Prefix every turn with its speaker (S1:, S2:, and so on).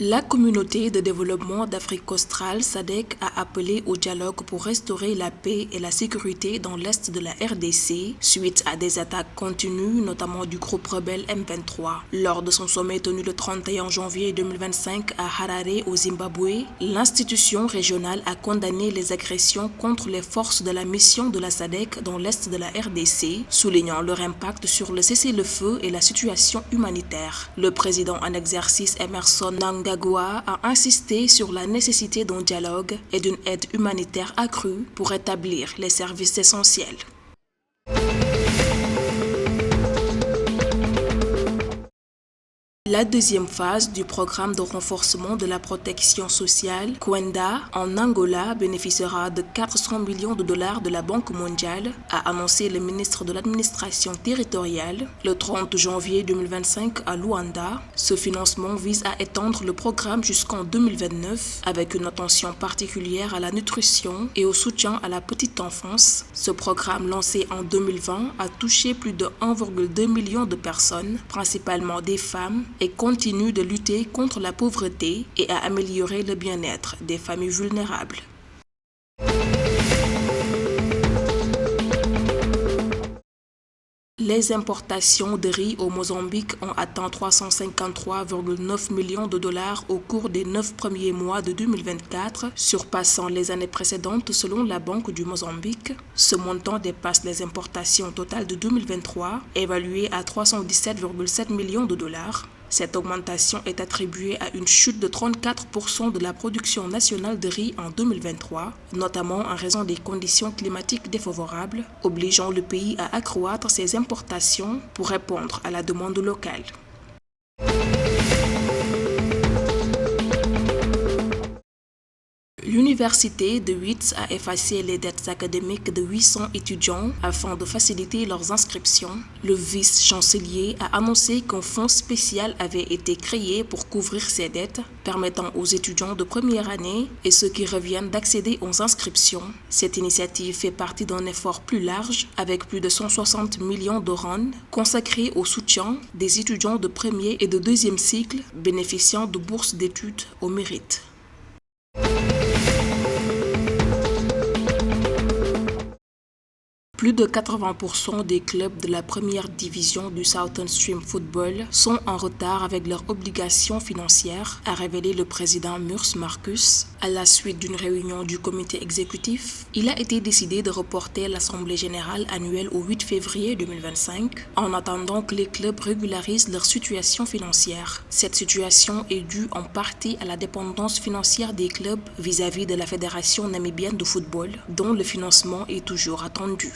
S1: La communauté de développement d'Afrique australe SADC a appelé au dialogue pour restaurer la paix et la sécurité dans l'est de la RDC suite à des attaques continues, notamment du groupe rebelle M23. Lors de son sommet tenu le 31 janvier 2025 à Harare au Zimbabwe, l'institution régionale a condamné les agressions contre les forces de la mission de la SADC dans l'est de la RDC, soulignant leur impact sur le cessez-le-feu et la situation humanitaire. Le président en exercice Emmerson Mnangagwa a insisté sur la nécessité d'un dialogue et d'une aide humanitaire accrue pour rétablir les services essentiels. La deuxième phase du programme de renforcement de la protection sociale, Kwenda, en Angola, bénéficiera de 400 millions de dollars de la Banque mondiale, a annoncé le ministre de l'administration territoriale le 30 janvier 2025 à Luanda. Ce financement vise à étendre le programme jusqu'en 2029 avec une attention particulière à la nutrition et au soutien à la petite enfance. Ce programme lancé en 2020 a touché plus de 1,2 million de personnes, principalement des femmes, et continue de lutter contre la pauvreté et à améliorer le bien-être des familles vulnérables. Les importations de riz au Mozambique ont atteint 353,9 millions de dollars au cours des 9 premiers mois de 2024, surpassant les années précédentes selon la Banque du Mozambique. Ce montant dépasse les importations totales de 2023, évaluées à 317,7 millions de dollars. Cette augmentation est attribuée à une chute de 34% de la production nationale de riz en 2023, notamment en raison des conditions climatiques défavorables, obligeant le pays à accroître ses importations pour répondre à la demande locale. L'université de Wits a effacé les dettes académiques de 800 étudiants afin de faciliter leurs inscriptions. Le vice-chancelier a annoncé qu'un fonds spécial avait été créé pour couvrir ces dettes, permettant aux étudiants de première année et ceux qui reviennent d'accéder aux inscriptions. Cette initiative fait partie d'un effort plus large avec plus de 160 millions de rands consacrés au soutien des étudiants de premier et de deuxième cycle bénéficiant de bourses d'études au mérite. Plus de 80% des clubs de la première division du Southern Stream Football sont en retard avec leurs obligations financières, a révélé le président Murs Marcus. À la suite d'une réunion du comité exécutif, il a été décidé de reporter l'Assemblée générale annuelle au 8 février 2025, en attendant que les clubs régularisent leur situation financière. Cette situation est due en partie à la dépendance financière des clubs vis-à-vis de la Fédération namibienne de football, dont le financement est toujours attendu.